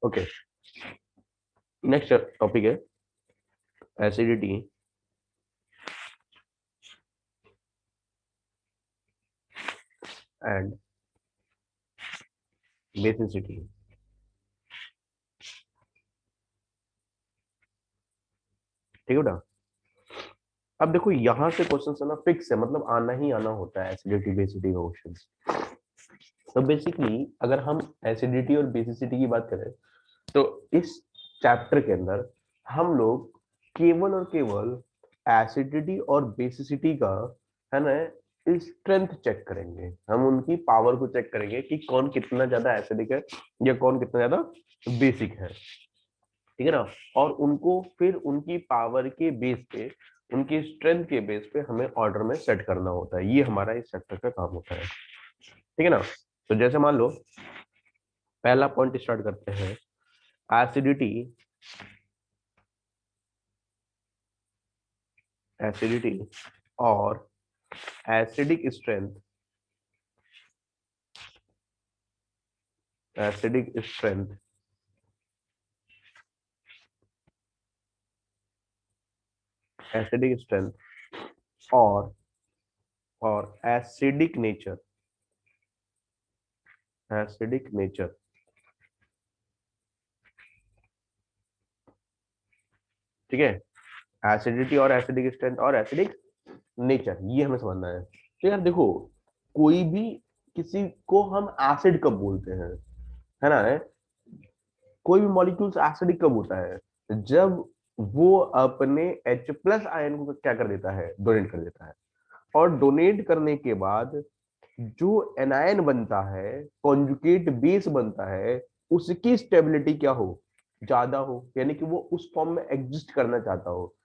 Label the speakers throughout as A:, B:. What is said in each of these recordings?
A: Okay, next topic है acidity and basicity. ठीक है बेटा। अब देखो यहाँ से क्वेश्चन है ना फिक्स है, मतलब आना ही आना होता है एसिडिटी बेसिसिटी का क्वेश्चन। तो बेसिकली अगर हम एसिडिटी और बेसिसिटी की बात करें तो इस चैप्टर के अंदर हम लोग केवल और केवल एसिडिटी और बेसिसिटी का है ना स्ट्रेंथ चेक करेंगे। हम उनकी पावर को चेक करेंगे कि कौन कितना ज्यादा एसिडिक है या कौन कितना ज्यादा बेसिक है। ठीक है ना। और उनको फिर उनकी पावर के बेस पे, उनकी स्ट्रेंथ के बेस पे हमें ऑर्डर में सेट करना होता है। ये हमारा इस चैप्टर का काम होता है। ठीक है ना। तो जैसे मान लो पहला पॉइंट स्टार्ट करते हैं, एसिडिटी। एसिडिटी और acidic strength. Acidic strength acidic strength और एसिडिक नेचर। Acidic nature. ठीक है। एसिडिटी और एसिडिक स्ट्रेंथ और एसिडिक नेचर, ये हमें समझना है। तो यार देखो, कोई भी किसी को हम एसिड कब बोलते हैं, है ना। कोई भी मॉलिक्यूल्स एसिडिक कब होता है, जब वो अपने H प्लस आयन को क्या कर देता है, डोनेट कर देता है। और डोनेट करने के बाद जो एनायन बनता है, कॉन्जुगेट बेस बनता है, उसकी स्टेबिलिटी क्या हो, ज्यादा हो, यानी कि वो उस फॉर्म में एग्जिस्ट करना चाहता हो।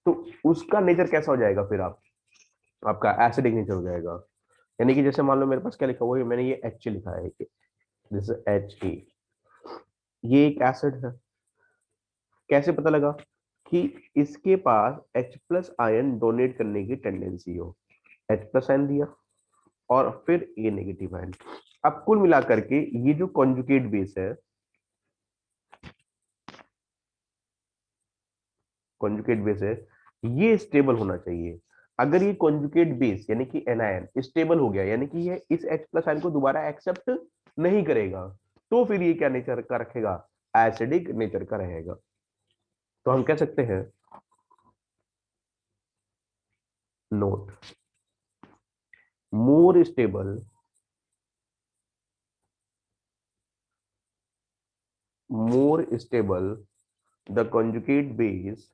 A: तो उसका नेचर कैसा हो जाएगा फिर आपका एसिडिक नेचर हो जाएगा। यानी कि जैसे मान लो मेरे पास क्या लिखा हुआ है, मैंने ये एच लिखा है, जैसे HA, ये एक एसिड है। कैसे पता लगा कि इसके पास H प्लस आयन डोनेट करने की टेंडेंसी हो। H प्लस आयन दिया और फिर ए नेगेटिव आयन। अब कुल मिलाकर के ये जो कॉन्जुगेट बेस है, कॉन्जुगेट बेस है, ये स्टेबल होना चाहिए। अगर ये कॉन्जुगेट बेस यानी कि एनायन स्टेबल हो गया, यानी कि ये इस H प्लस आयन को दोबारा एक्सेप्ट नहीं करेगा, तो फिर ये क्या नेचर का रखेगा, एसिडिक नेचर का रहेगा। तो हम कह सकते हैं, note, more stable, more stable the conjugate base,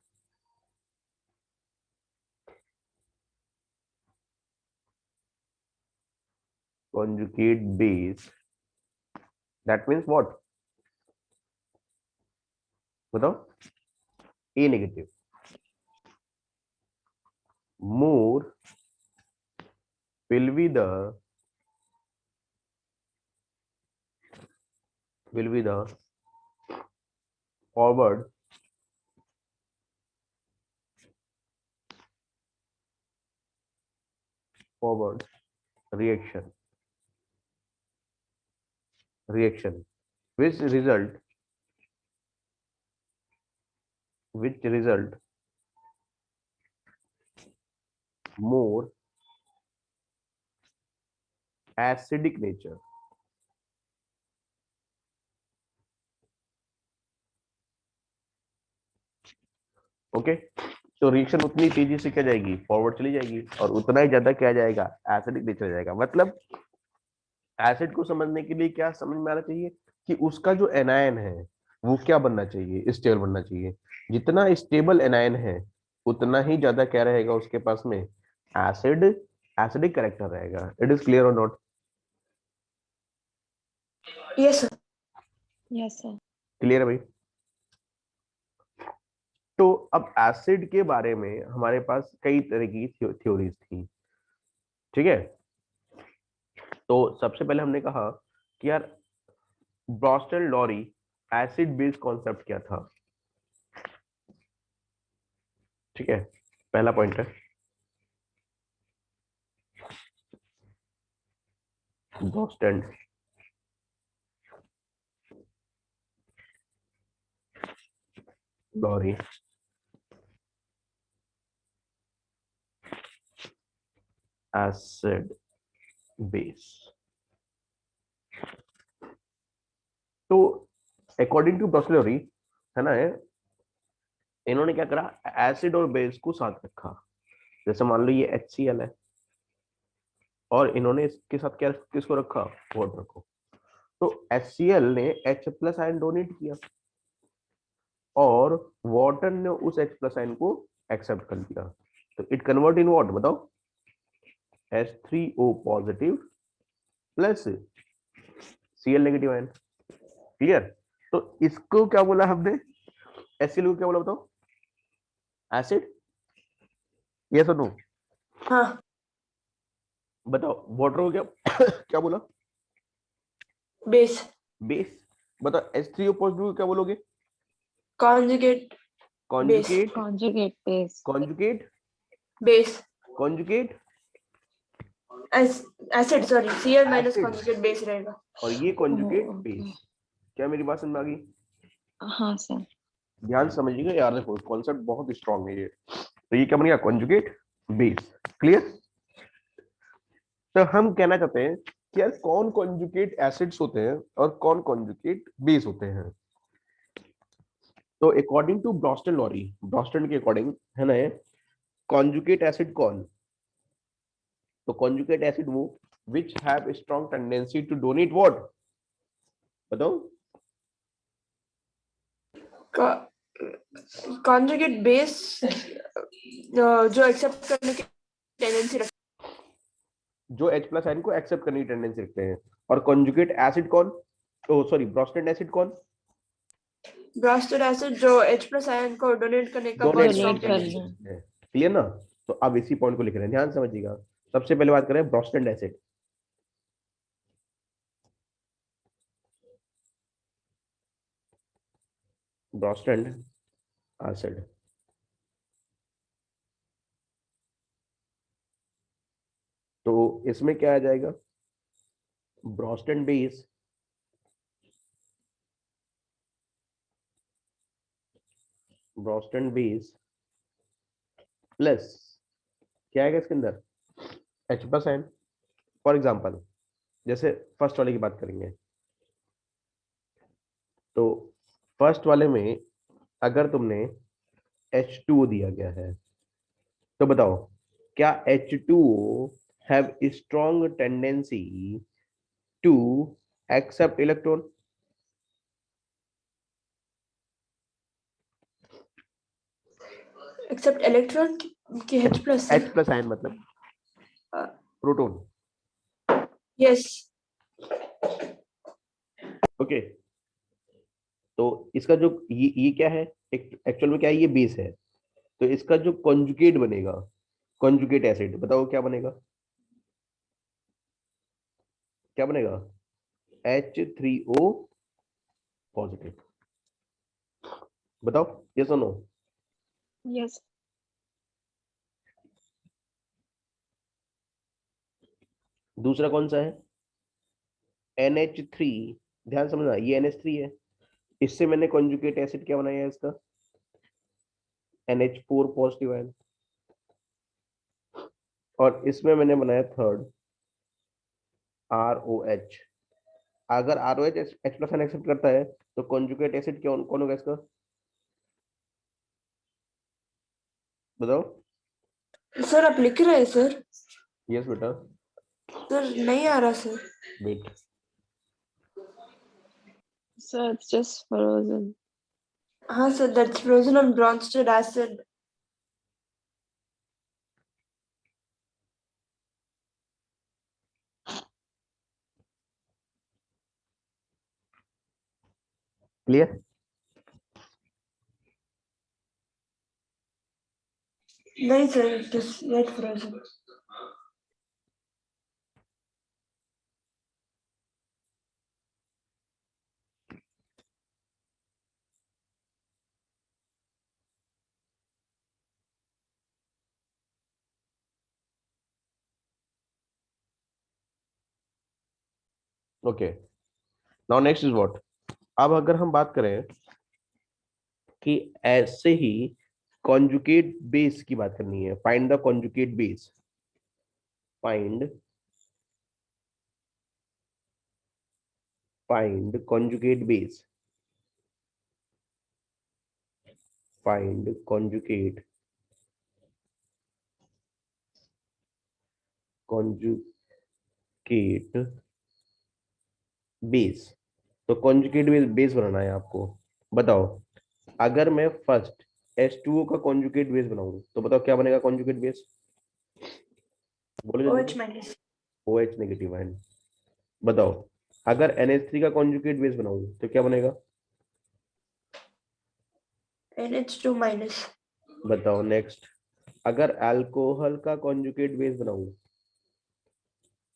A: that means what, बताओ, A negative, more will be the will be the forward forward reaction which result more acidic nature। Okay. तो reaction उतनी तेजी से क्या जाएगी, फॉरवर्ड चली जाएगी, और उतना ही ज्यादा क्या जाएगा, एसिडिक नेचर जाएगा। मतलब एसिड को समझने के लिए क्या समझ में आना चाहिए कि उसका जो एनायन है वो क्या बनना चाहिए, स्टेबल बनना चाहिए। जितना स्टेबल एनायन है उतना ही ज्यादा क्या रहेगा उसके पास में, एसिड, एसिडिक कैरेक्टर रहेगा। इट इज क्लियर और not?
B: Yes sir. Yes sir.
A: Clear है भाई। तो अब एसिड के बारे में हमारे पास कई तरह की थ्योरीज थी। ठीक है। तो सबसे पहले हमने कहा कि यार ब्रॉस्टन लॉरी एसिड बेस कॉन्सेप्ट क्या था। ठीक है, पहला पॉइंट है ब्रॉस्टन लॉरी एसिड बेस। तो अकॉर्डिंग टू ब्रॉस्लेरी है ना, इन्होंने क्या करा, एसिड और बेस को साथ रखा। जैसे मान लो ये HCl है और इन्होंने इसके साथ क्या किसको रखा, वाटर को। तो HCl ने H प्लस आयन डोनेट किया और वाटर ने उस H प्लस आयन को एक्सेप्ट कर लिया। तो इट कन्वर्ट इन व्हाट, बताओ, H3O positive plus Cl negative ion. Clear. तो इसको क्या बोला हमने, HCl को क्या बोला बताओ, एसिड, यस और नो,
B: हाँ,
A: बताओ। वाटर को क्या क्या बोला,
B: बेस।
A: बेस। बताओ H3O पॉजिटिव को क्या बोलोगे,
B: conjugate base.
A: Conjugate,
C: Conjugate base.
A: Conjugate,
B: base
A: conjugate
B: acid, sorry, Cl minus
A: acid,
B: conjugate base रहेगा।
A: और ये
C: Oh,
A: कॉन्जुगेट
C: okay.
A: बेस। क्या मेरी बात समझ में आ गई?
C: हाँ सर।
A: ध्यान समझिएगा यार, देखो कॉन्सेप्ट बहुत स्ट्रांग है ये। तो ये क्या बन गया, कॉन्जुगेट बेस। क्लियर। तो हम कहना चाहते हैं कि यार कौन कॉन्जुगेट एसिड्स होते हैं और कौन कॉन्जुगेट बेस होते हैं। तो अकॉर्डिंग टू ब्रॉस्टन लॉरी, ब्रॉस्टन के अकॉर्डिंग है ना, कॉन्जुगेट एसिड कौन, तो कॉन्जुगेट एसिड वो which have strong tendency to donate what, बताओ।
B: कॉन्जुगेट बेस जो एक्सेप्ट करने की टेंडेंसी रखता
A: जो H प्लस आयन को एक्सेप्ट करने की टेंडेंसी रखते हैं। और कॉन्जुगेट एसिड कौन, ओ सॉरी, ब्रॉस्टन एसिड कौन,
B: है। ब्रास्टर एसिड जो H प्लस आयन को डोनेट करने का बहुत
A: डोनेट
B: स्ट्रॉन्ग
C: Donate
A: करने की
B: टेंडेंसी।
A: टेंडेंसी
C: करना।
A: रखते हैं। क्लियर ना। तो अब इसी पॉइंट को लिख रहे हैं, ध्यान समझिएगा। सबसे पहले बात करें ब्रॉस्टन एसिड। ब्रॉस्टन एसिड, तो इसमें क्या आ जाएगा, ब्रॉस्टन बेस ब्रॉस्टन बेस प्लस क्या आएगा इसके अंदर, H plus ion. For example जैसे फर्स्ट वाले की बात करेंगे, तो फर्स्ट वाले में अगर तुमने H2O दिया गया है, तो बताओ क्या H2O have strong tendency to accept electron.
B: Accept electron की H plus
A: H plus ion मतलब प्रोटॉन।
B: यस।
A: ओके। तो इसका जो ये क्या है, एक्चुअल में क्या है, ये बेस है। तो इसका जो कॉन्जुगेट बनेगा, कॉन्जुगेट एसिड, बताओ क्या बनेगा, क्या बनेगा, H3O पॉजिटिव। बताओ ये सुनो।
C: Yes.
A: दूसरा कौन सा है, NH3। ध्यान समझना, ये NH3 है, इससे मैंने कॉन्जुगेट एसिड क्या बनाया है इसका, NH4 पॉजिटिव आयन। और इसमें मैंने बनाया थर्ड ROH। अगर ROH H plus ion accept करता है तो कॉन्जुगेट एसिड कौन कौन होगा इसका, बताओ।
B: सर आप लिख रहे हैं सर?
A: यस बेटा,
B: सर नहीं आ रहा sir.
A: Wait.
C: So it's just frozen.
B: हाँ sir, that's frozen on Bronsted acid.
A: Clear.
B: नहीं sir, it is yet frozen.
A: Okay, now next is what. अब अगर हम बात करें कि ऐसे ही कॉन्जुगेट बेस की बात करनी है। Find the conjugate base, find conjugate base, find conjugate base. तो कॉन्जुगेट बेस बनाना है आपको। बताओ, अगर मैं फर्स्ट H2O का कॉन्जुगेट बेस बनाऊं तो बताओ क्या बनेगा कॉन्जुगेट बेस, बोलो जल्दी
B: OH
A: से।
B: Minus
A: OH negative ion. बताओ, अगर NH3 का कॉन्जुगेट बेस बनाऊं तो क्या बनेगा,
B: NH2 माइनस
A: बताओ नेक्स्ट। अगर अल्कोहल का कॉन्जुगेट बेस बनाऊं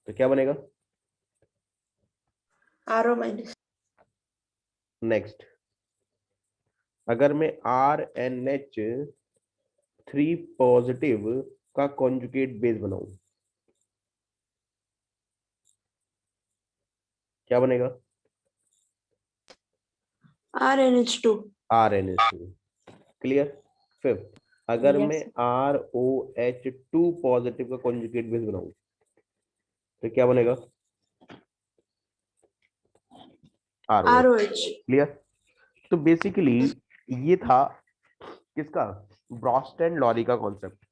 A: तो क्या बनेगा,
B: RO माइनस
A: नेक्स्ट। अगर मैं RNH3 पॉजिटिव का कॉन्जुगेट बेस बनाऊं क्या बनेगा,
B: RNH2
A: RNH2। क्लियर। फिफ्थ, अगर मैं
C: Yes.
A: ROH2 पॉजिटिव का कॉन्जुगेट बेस बनाऊं तो क्या बनेगा, ROH।
B: ROH
A: clear. तो बेसिकली ये था किसका, ब्रॉस्ट एंड लॉरी का कॉन्सेप्ट,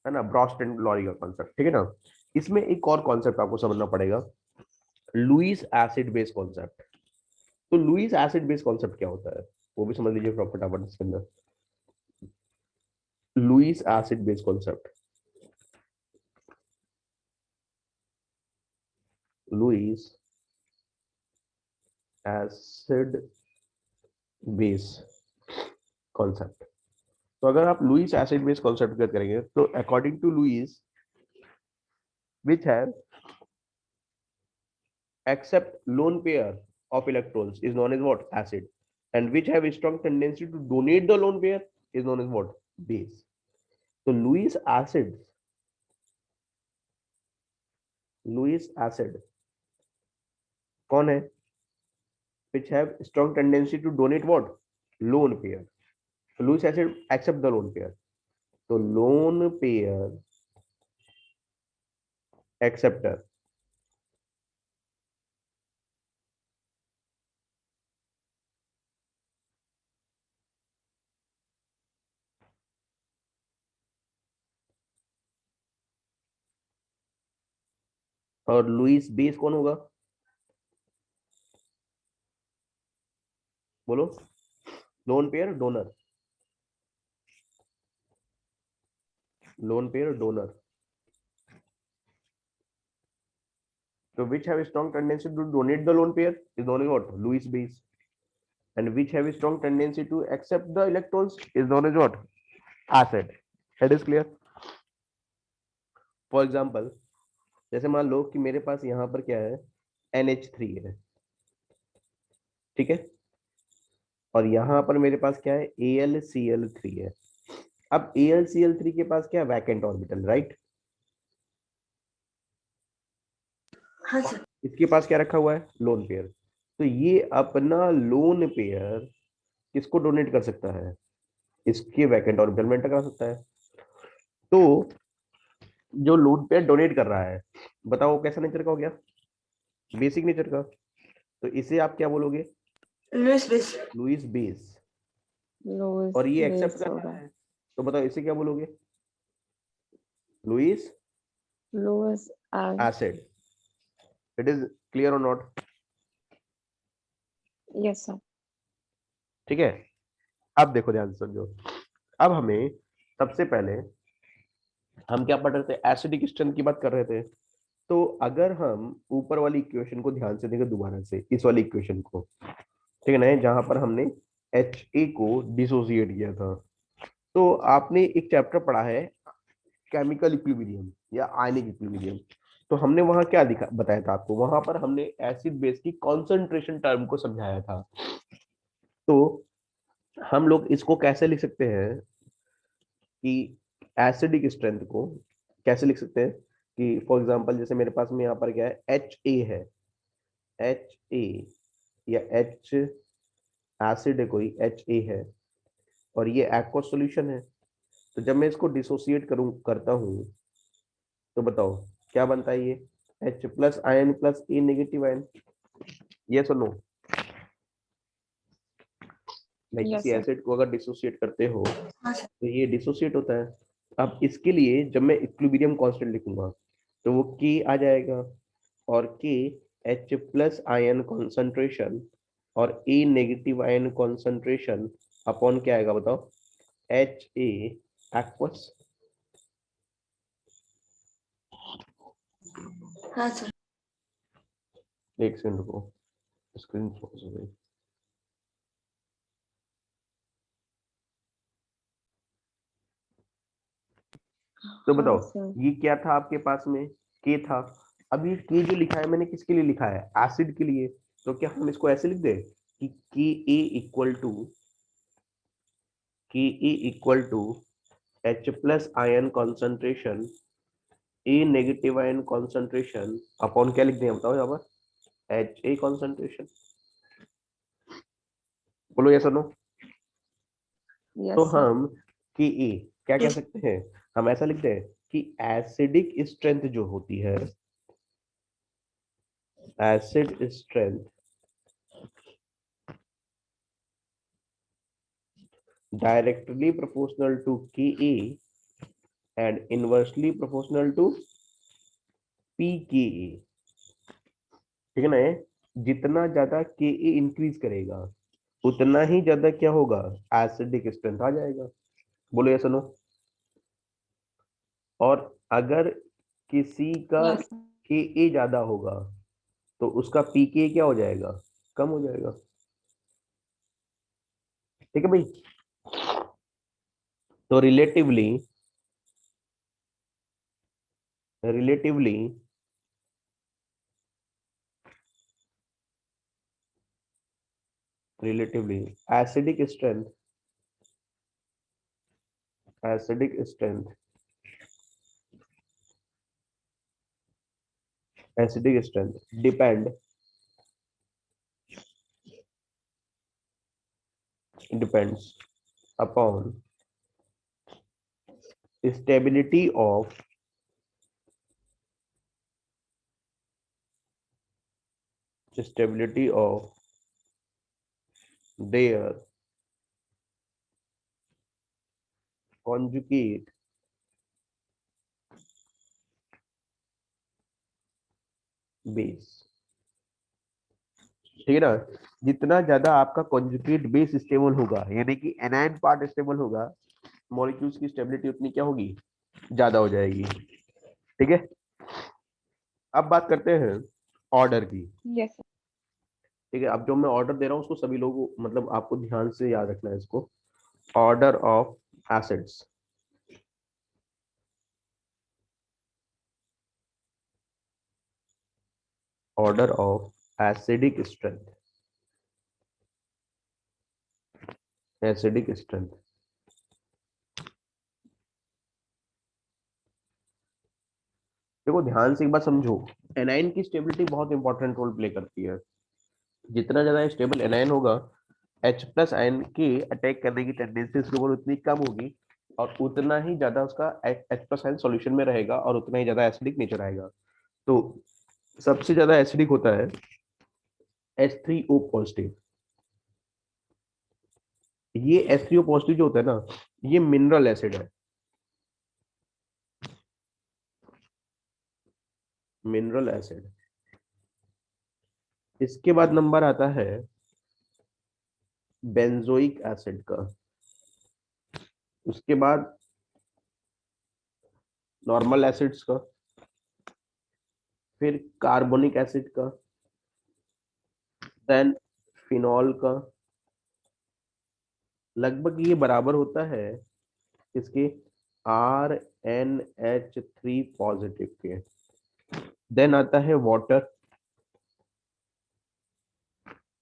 A: है ना, ब्रॉस्ट एंड लॉरी का कॉन्सेप्ट, ठीक है ना। इसमें एक और कॉन्सेप्ट आपको समझना पड़ेगा, लुईस एसिड बेस कॉन्सेप्ट। तो लुईस एसिड बेस कॉन्सेप्ट क्या होता है वो भी समझ लीजिए फटाफट इसके अंदर। Lewis acid base concept, Lewis acid base concept. तो अगर आप लुईस एसिड बेस कॉन्सेप्ट की बात करेंगे तो according to Lewis, which have accept lone pair of electrons is known as what, acid, and which have a strong tendency to donate the lone pair is known as what, base. तो Lewis acid कौन है, which have strong tendency to donate what, lone pair. So Lewis acid accept the lone pair. तो lone pair acceptor, और Lewis base कौन होगा, बोलो, lone pair donor, lone pair donor. तो which have a strong tendency to donate the lone pair is known as what, Lewis base, and which have a strong tendency to accept the electrons is known as what, acid. That is clear. For example, जैसे मान लो कि मेरे पास यहाँ पर क्या है, NH3 है, ठीक है, और यहाँ पर मेरे पास क्या है, AlCl3 है। अब AlCl3 के पास क्या है, वैकेंट ऑर्बिटल, राइट।
B: हाँ सर
A: इसके पास क्या रखा हुआ है, लोन पेयर। तो ये अपना लोन पेयर किसको डोनेट कर सकता है, इसके वैकेंट ऑर्बिटल में एंटर करा सकता है। तो जो लोन पेयर डोनेट कर रहा है, बताओ कैसा नेचर का हो गया, बेसिक नेचर का। तो इसे आप क्या बोलोगे,
B: Lewis base
A: Lewis base.
C: Lowest
A: और ये एक्सेप्ट
C: base
A: कर रहा
C: होगा.
A: है, तो बताओ इसे क्या बोलोगे, Lewis
C: Lowest as
A: acid. It is clear और नॉट,
C: yes sir.
A: ठीक है। अब देखो ध्यान से समझो, अब हमें सबसे पहले हम क्या पढ़ रहे थे, एसिडिक स्ट्रेंथ की बात कर रहे थे। तो अगर हम ऊपर वाली इक्वेशन को ध्यान से देखें दोबारा से, इस वाली इक्वेशन को, ठीक है ना, जहां पर हमने Ha को डिसोसिएट किया था। तो आपने एक चैप्टर पढ़ा है केमिकल इक्विलिब्रियम या आयनिक इक्विलिब्रियम। तो हमने वहां क्या दिखा बताया था आपको, वहां पर हमने एसिड बेस की कॉन्सेंट्रेशन टर्म को समझाया था। तो हम लोग इसको कैसे लिख सकते हैं कि एसिडिक स्ट्रेंथ को कैसे लिख सकते हैं कि फॉर एग्जांपल जैसे मेरे पास में यहाँ पर क्या है, Ha है, Ha या H एसिड है कोई, Ha है, और ये एक्वस सॉल्यूशन है। तो जब मैं इसको डिसोसिएट करता हूँ तो बताओ क्या बनता है, ये H प्लस आयन प्लस ए नेगेटिव आयन, ये सुनो। लाइक
C: Yes,
A: किसी
C: sir.
A: एसिड को अगर डिसोसिएट करते हो
B: हाँ सर।
A: तो ये डिसोसिएट होता है। अब इसके लिए जब मैं इक्विलिब्रियम कांस्टेंट लिखूंगा तो वो K आ जाएगा, और K H plus ion concentration और ए नेगेटिव आयन कॉन्सेंट्रेशन अपॉन क्या आएगा बताओ, एच ए एक्वस।
B: हाँ सर।
A: एक सेकंड को स्क्रीन फोकस हो गई। तो
C: हाँ
A: बताओ
C: सर.
A: ये क्या था आपके पास में, के था। अब ये के जो लिखा है मैंने किसके लिए लिखा है, एसिड के लिए। तो क्या हम इसको ऐसे लिख दे कि K A equal to H plus ion concentration A negative ion concentration upon क्या लिख दें बताओ यहाँ पर, एच ए कॉन्सेंट्रेशन। बोलो यस और नो। तो
C: Yes, sir.
A: हम के ए क्या कह
B: यस।
A: सकते हैं, हम ऐसा लिखते हैं कि एसिडिक स्ट्रेंथ जो होती है, acid strength directly proportional to Ka and inversely proportional to pKa। ठीक है ना, ये जितना ज्यादा Ka इंक्रीज करेगा उतना ही ज्यादा क्या होगा, एसिडिक स्ट्रेंथ आ जाएगा। बोलो ये सुनो। और अगर किसी का
C: Yes, sir.
A: Ka ज्यादा होगा तो उसका pKa क्या हो जाएगा, कम हो जाएगा। ठीक है भाई। तो relatively relatively acidic strength depends upon stability of their conjugate base। ठीक है ना, जितना ज्यादा आपका कॉन्जुगेट बेस स्टेबल होगा यानी कि एनायन पार्ट स्टेबल होगा, मॉलिक्यूल्स की स्टेबिलिटी उतनी क्या होगी, ज्यादा हो जाएगी। ठीक है। अब बात करते हैं ऑर्डर की।
C: Yes, sir.
A: ठीक है, अब जो मैं ऑर्डर दे रहा हूँ उसको सभी लोग मतलब आपको ध्यान से याद रखना है इसको। Order of acids, order of acidic strength. देखो ध्यान से एक बात समझो, एनाइन की स्टेबिलिटी बहुत इंपॉर्टेंट रोल प्ले करती है। जितना ज्यादा स्टेबल एनाइन होगा, H प्लस आयन के अटैक करने की टेंडेंसी उसके ऊपर उतनी कम होगी, और उतना ही ज्यादा उसका H प्लस आयन सॉल्यूशन में रहेगा और उतना ही ज्यादा एसिडिक नेचर आएगा। तो सबसे ज्यादा एसिडिक होता है H3O पॉजिटिव। ये H3O पॉजिटिव जो होता है ना, ये मिनरल एसिड है, मिनरल एसिड। इसके बाद नंबर आता है बेंजोइक एसिड का, उसके बाद नॉर्मल एसिड्स का, फिर कार्बोनिक एसिड का, देन फिनॉल का। लगभग ये बराबर होता है इसके RnH3 पॉजिटिव के। देन आता है water,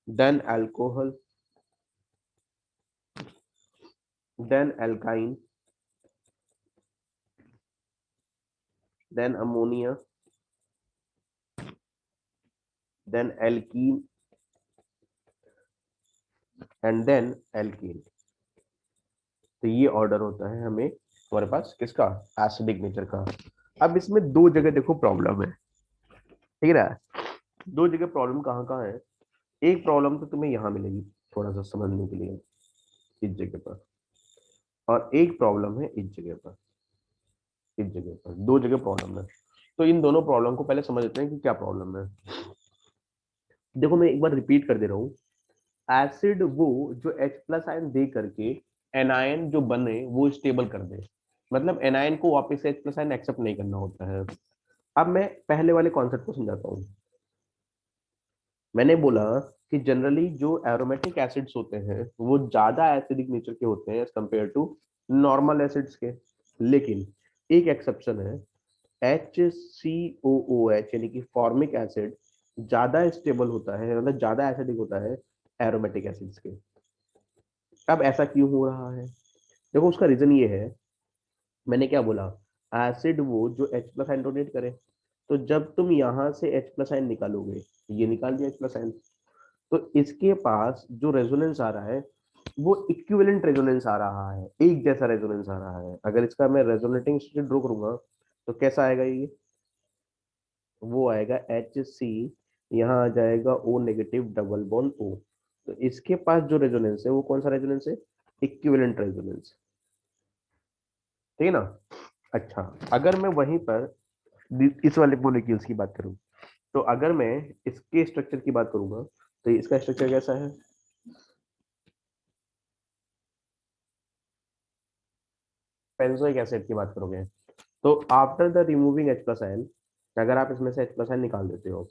A: then alcohol, then alkyne, then ammonia, then alkene and then alkene. तो ये ऑर्डर होता है हमें हमारे पास किसका, एसिडिक नेचर का। अब इसमें दो जगह देखो प्रॉब्लम है, ठीक है ना। दो जगह प्रॉब्लम कहाँ कहाँ है। एक प्रॉब्लम तो तुम्हें यहाँ मिलेगी थोड़ा सा समझने के लिए, इस जगह पर, और एक प्रॉब्लम है इस जगह पर। इस जगह पर दो जगह प्रॉब्लम है। तो इन दोनों प्रॉब्लम को पहले समझ लेते हैं कि क्या प्रॉब्लम है। देखो मैं एक बार रिपीट कर दे रहा हूँ, एसिड वो जो H प्लस आयन दे करके एनायन जो बने वो स्टेबल कर दे, मतलब एनायन को वापस से H प्लस आयन एक्सेप्ट नहीं करना होता है। अब मैं पहले वाले कॉन्सेप्ट को समझाता हूँ। मैंने बोला कि जनरली जो एरोमेटिक एसिड्स होते हैं वो ज्यादा एसिडिक नेचर के होते हैं as compare to normal acids के, लेकिन एक एक्सेप्शन है, HCOOH यानी कि फॉर्मिक एसिड ज्यादा स्टेबल होता है, मतलब ज्यादा एसिडिक होता है एरोमेटिक एसिड्स के। अब ऐसा क्यों हो रहा है, देखो उसका रीजन ये है, मैंने क्या बोला, एसिड वो जो H प्लस आयन डोनेट करे, तो जब तुम यहाँ से H प्लस आयन निकालोगे, ये निकाल दिया H प्लस आयन, तो इसके पास जो रेजोनेंस आ रहा है वो इक्विवेलेंट रेजोनेंस आ रहा है, एक जैसा रेजोनेंस आ रहा है। अगर इसका मैं रेजोनेटिंग स्टेट ड्रॉ करूंगा तो कैसा आएगा ये, वो आएगा HC, यहाँ आ जाएगा O negative double bond O। तो इसके पास जो रेजोनेंस है वो कौन सा रेजोनेंस है, इक्विवेलेंट रेजोनेंस, ठीक है ना। अच्छा, अगर मैं वहीं पर इस वाले मोलिक्यूल्स की बात करूं, तो अगर मैं इसके स्ट्रक्चर की बात करूंगा तो इसका स्ट्रक्चर कैसा है, बेंजोइक एसिड की बात करोगे तो after the removing H plus ion, अगर आप इसमें से H प्लस आयन निकाल देते हो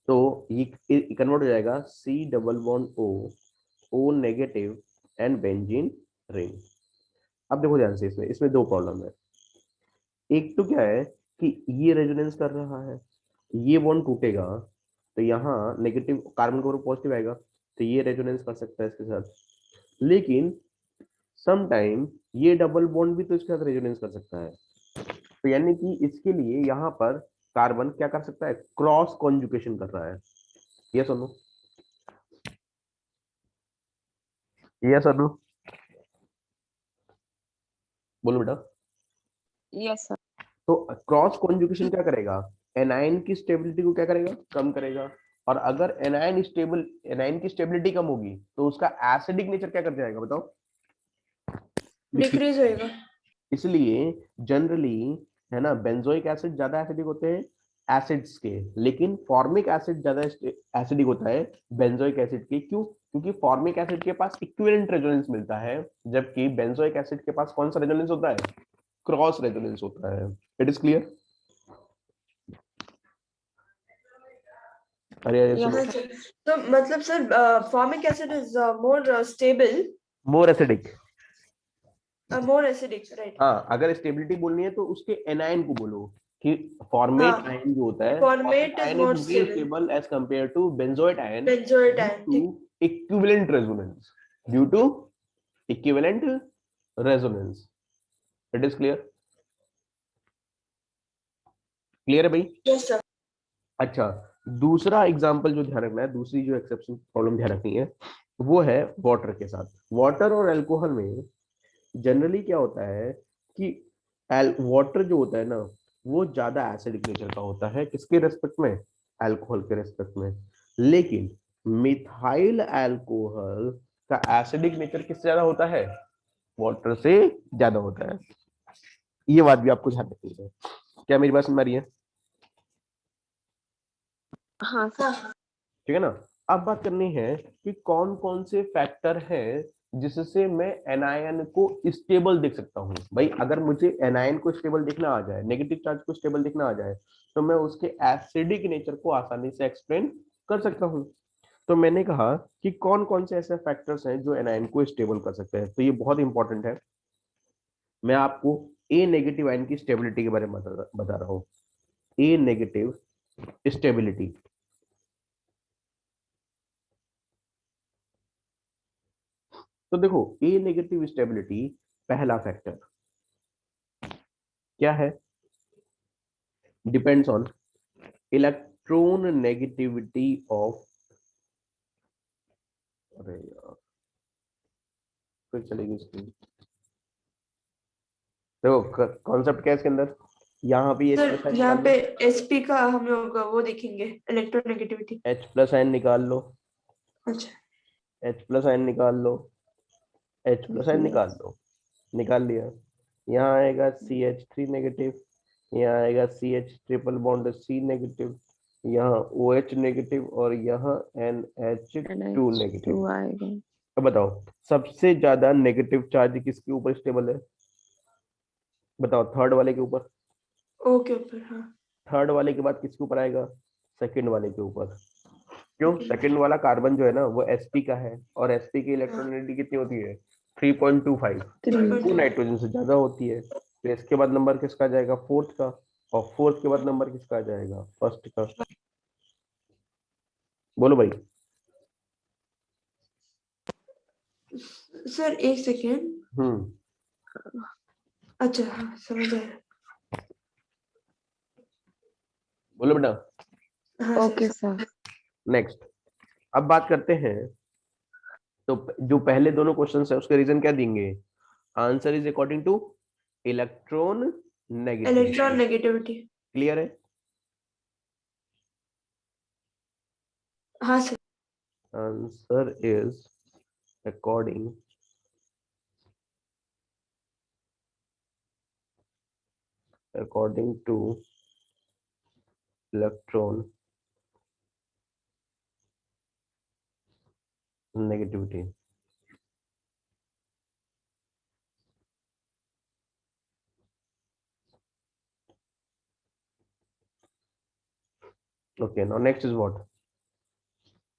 A: तो ये कन्वर्ट हो जाएगा C double bond O, O negative and benzene ring. अब देखो ध्यान से, इसमें इसमें दो प्रॉब्लम है। एक तो क्या है कि ये रेजोनेंस कर रहा है, ये बॉन्ड टूटेगा तो यहाँ नेगेटिव कार्बन का पॉजिटिव आएगा, तो ये रेजोनेंस कर सकता है इसके साथ, लेकिन सम टाइम ये डबल बॉन्ड भी तो इसके साथ रेजोनेंस कर सकता है। तो यानी कि इसके लिए यहाँ पर कार्बन क्या कर सकता है, क्रॉस कॉन्जुगेशन कर रहा है। ये सुनो, ये सुनो, बोलो बेटा।
C: Yes, sir.
A: तो क्रॉस कॉन्जुगेशन क्या करेगा, एनायन की स्टेबिलिटी को क्या करेगा, कम करेगा। और अगर एनायन की स्टेबिलिटी कम होगी तो उसका एसिडिक नेचर क्या कर जाएगा बताओ,
B: डिक्रीज होएगा।
A: इसलिए जनरली है ना बेंजोइक एसिड ज्यादा एसिडिक होते हैं एसिड्स के, लेकिन फॉर्मिक एसिड ज्यादा एसिडिक होता है बेंजोइक एसिड के। क्यों, क्योंकि फॉर्मिक एसिड के पास इक्विवेलेंट रेजोनेंस मिलता है, जबकि बेंजोइक एसिड के पास कौन सा रेजोनेंस होता है, क्रॉस रेजोनेंस होता है। It is clear. अरे अरे
C: Yes,
A: सुनो,
B: हाँ सर, तो मतलब sir formic acid is more stable,
A: more acidic.
B: More acidic, right.
A: हाँ, अगर स्टेबिलिटी बोलनी है तो उसके एनायन को बोलो कि फॉर्मेट
B: हाँ,
A: आयन जो होता है, formate
B: formate is
A: ion is
B: more
A: more
B: stable,
A: stable as compare to benzoate ion
B: benzoate
A: due
B: ion,
A: to
B: ठीक।
A: Equivalent resonance, due to equivalent resonance. It is clear, clear है भाई।
B: Yes sir.
A: अच्छा, दूसरा example जो ध्यान रखना है, दूसरी जो एक्सेप्शन प्रॉब्लम ध्यान रखनी है, वो है वाटर के साथ। वाटर और अल्कोहल में जनरली क्या होता है कि वाटर जो होता है ना वो ज्यादा एसिडिक नेचर का होता है, किसके रेस्पेक्ट में, अल्कोहल के रेस्पेक्ट में। लेकिन मिथाइल अल्कोहल का एसिडिक नेचर किससे ज्यादा होता है, वाटर से ज्यादा होता है। ये बात भी आपको ध्यान रखनी है। क्या मेरी बात समझ आ रही है,
C: हाँ, sir.
B: हाँ,
A: ठीक है ना। अब बात करनी है कि कौन कौन से फैक्टर हैं जिससे मैं एनायन को स्टेबल देख सकता हूँ। भाई अगर मुझे एनायन को स्टेबल देखना आ जाए, नेगेटिव चार्ज को स्टेबल देखना आ जाए, तो मैं उसके एसिडिक नेचर को आसानी से एक्सप्लेन कर सकता हूँ। तो मैंने कहा कि कौन कौन से ऐसे फैक्टर्स हैं जो एनायन को स्टेबल कर सकते हैं, तो ये बहुत इंपॉर्टेंट है। मैं आपको ए नेगेटिव आयन की स्टेबिलिटी के बारे में बता रहा हूँ। ए नेगेटिव स्टेबिलिटी, तो देखो ए नेगेटिव स्टेबिलिटी पहला फैक्टर क्या है, depends on electron negativity of, अरे यार, फिर चलेगी स्क्रीन। देखो कॉन्सेप्ट क्या है इसके अंदर, यहाँ भी
B: सर यहाँ पे एसपी का हम लोग वो देखेंगे इलेक्ट्रोनेगेटिविटी।
A: H प्लस आयन निकाल लो,
B: अच्छा
A: H प्लस आयन निकाल लो, H प्लस आयन निकाल लो, निकाल लिया। यहाँ आएगा CH3 नेगेटिव, यहाँ आएगा CH triple bond C negative, यहाँ OH नेगेटिव और यहाँ NH2 नेगेटिव।
C: NH2 आएगा।
A: अब बताओ सबसे ज्यादा नेगेटिव चार्ज किसके ऊपर स्टेबल है, बताओ थर्ड वाले के ऊपर।
B: ओके ऊपर हाँ।
A: थर्ड वाले के बाद किसके ऊपर आएगा, सेकंड वाले के ऊपर। क्यों,
B: Second
A: सेकंड वाला कार्बन जो है ना वो sp का है और sp की इलेक्ट्रॉनिटी कितनी होती है 3.25, वो नाइट्रोजन से ज्यादा होती है। तो इसके बाद नंबर किसका जाएगा, फोर्थ का, और फोर्थ के बाद नंबर किसका आ जाएगा, फर्स्ट का। बोलो भाई।
B: सर एक सेकेंड। अच्छा हाँ समझ आया।
A: बोलो बेटा।
B: हाँ
C: ओके
B: सर।
C: सर।
A: नेक्स्ट, अब बात करते हैं, तो जो पहले दोनों क्वेश्चन है उसके रीजन क्या देंगे, answer is according two electron negativity.
B: Electron negativity.
A: Clear है।
B: हाँ sir.
A: Answer is according two electron negativity. Okay, now next is what.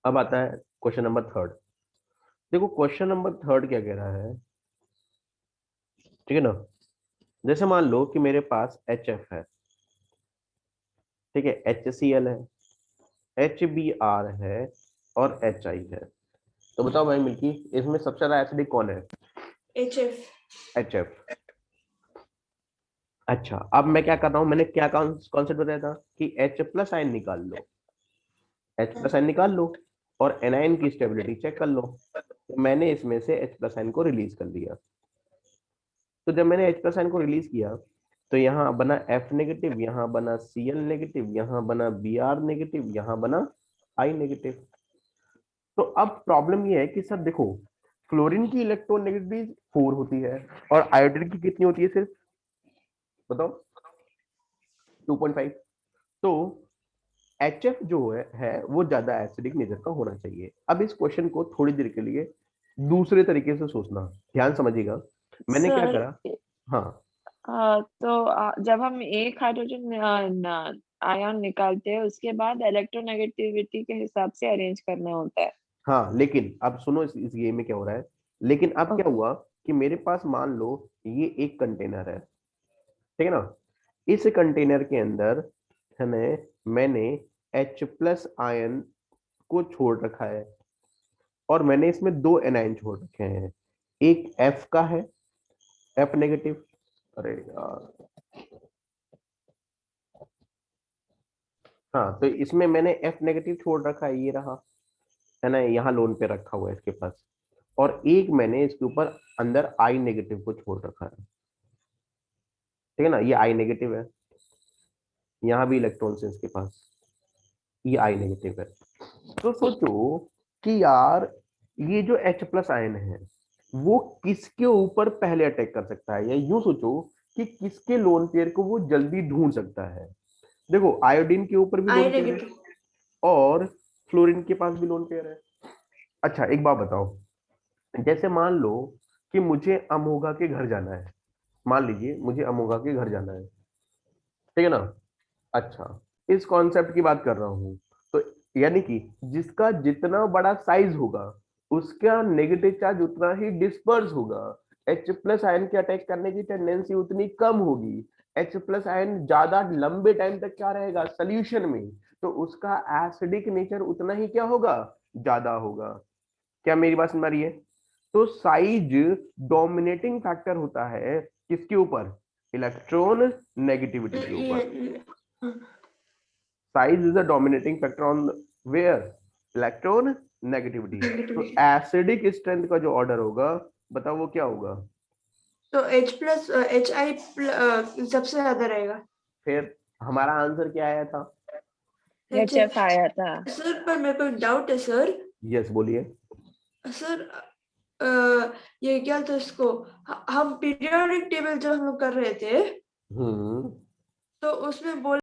A: अब आता है क्वेश्चन नंबर थर्ड। देखो क्वेश्चन नंबर थर्ड क्या कह रहा है, ठीक है ना। जैसे मान लो कि मेरे पास HF है, ठीक है, HCl है, HBr है और HI है। तो बताओ भाई मिल्की, इसमें सबसे ज्यादा एसिडिक कौन है, HF। अच्छा, अब मैं क्या कर रहा हूं, मैंने क्या कॉन्सेप्ट बताया था कि H प्लस आयन निकाल लो, H प्लस आयन निकाल लो और एनायन की स्टेबिलिटी चेक कर लो। तो मैंने इसमें से H प्लस आयन को रिलीज कर दिया। तो जब मैंने H प्लस आयन को रिलीज किया तो यहाँ बना F नेगेटिव, यहाँ बना Cl नेगेटिव, यहाँ बना Br नेगेटिव, यहाँ बना I नेगेटिव। तो अब प्रॉब्लम ये है कि सर देखो फ्लोरीन की इलेक्ट्रॉन नेगेटिविटी 4 होती है और आयोडीन की कितनी होती है सिर्फ, बताओ 2.5। तो HF जो है वो ज्यादा एसिडिक नेचर का होना चाहिए। अब इस क्वेश्चन को थोड़ी देर के लिए दूसरे तरीके से सोचना, ध्यान समझिएगा। मैंने क्या
C: सर
A: करा, हाँ
C: तो जब हम एक हाइड्रोजन आयन निकालते हैं उसके बाद इलेक्ट्रोनेगेटिविटी के हिसाब से अरेंज करना होता है।
A: हाँ, लेकिन अब सुनो इस गेम में क्या हो रहा है। लेकिन अब क्या
C: ओके।
A: हुआ कि मेरे पास मान लो ये एक कंटेनर है, ठीक है ना। इस कंटेनर के अंदर है मैंने H प्लस आयन को छोड़ रखा है और मैंने इसमें 2 एनायन छोड़ रखे हैं। एक F का है, F नेगेटिव, अरे यार, हाँ तो इसमें मैंने F नेगेटिव छोड़ रखा है, ये रहा, है ना, यहाँ लोन पे रखा हुआ है इसके पास। और एक मैंने इसके ऊपर अंदर I नेगेटिव को छोड़ रखा है, ठीक है ना, ये I नेगेटिव है, यहाँ भी इलेक्ट्रॉन है इसके पास, ये I नेगेटिव है। तो सोचो कि यार ये जो H प्लस आयन है वो किसके ऊपर पहले अटैक कर सकता है, या यूं सोचो कि किसके लोन पेयर को वो जल्दी ढूंढ सकता है। देखो आयोडीन के ऊपर भी
B: आई
A: लोन पेयर है
B: नेगेटिव।
A: और फ्लोरीन के पास भी लोन पेयर है। अच्छा एक बात बताओ, जैसे मान लो कि मुझे अमोघा के घर जाना है, मान लीजिए मुझे अमोघा के घर जाना है, ठीक है ना। अच्छा, इस कॉन्सेप्ट की बात कर रहा हूं, तो यानी कि जिसका जितना बड़ा साइज होगा उसका नेगेटिव चार्ज उतना ही डिस्पर्स होगा। H प्लस आयन के अटैक करने की टेंडेंसी उतनी कम होगी। H प्लस आयन ज्यादा लंबे टाइम तक क्या रहेगा सोल्यूशन में, तो उसका एसिडिक नेचर उतना ही क्या होगा, ज्यादा होगा। क्या मेरी बात समझ में आ रही है। तो साइज डोमिनेटिंग फैक्टर होता है किसके ऊपर, इलेक्ट्रॉन नेगेटिविटी के ऊपर। Size is a dominating factor on where, electron negativity. तो एसिडिक स्ट्रेंथ का जो ऑर्डर होगा बताओ वो क्या होगा?
B: तो HI सबसे ज्यादा रहेगा
A: फिर हमारा आंसर क्या आया था?
C: HF आया था।
B: सर। पर मेरे को डाउट है सर।
A: यस बोलिए।
B: सर ये क्या था इसको, हम पीरियोडिक टेबल जब हम लोग कर रहे थे
A: हम्म
B: तो उसमें बोल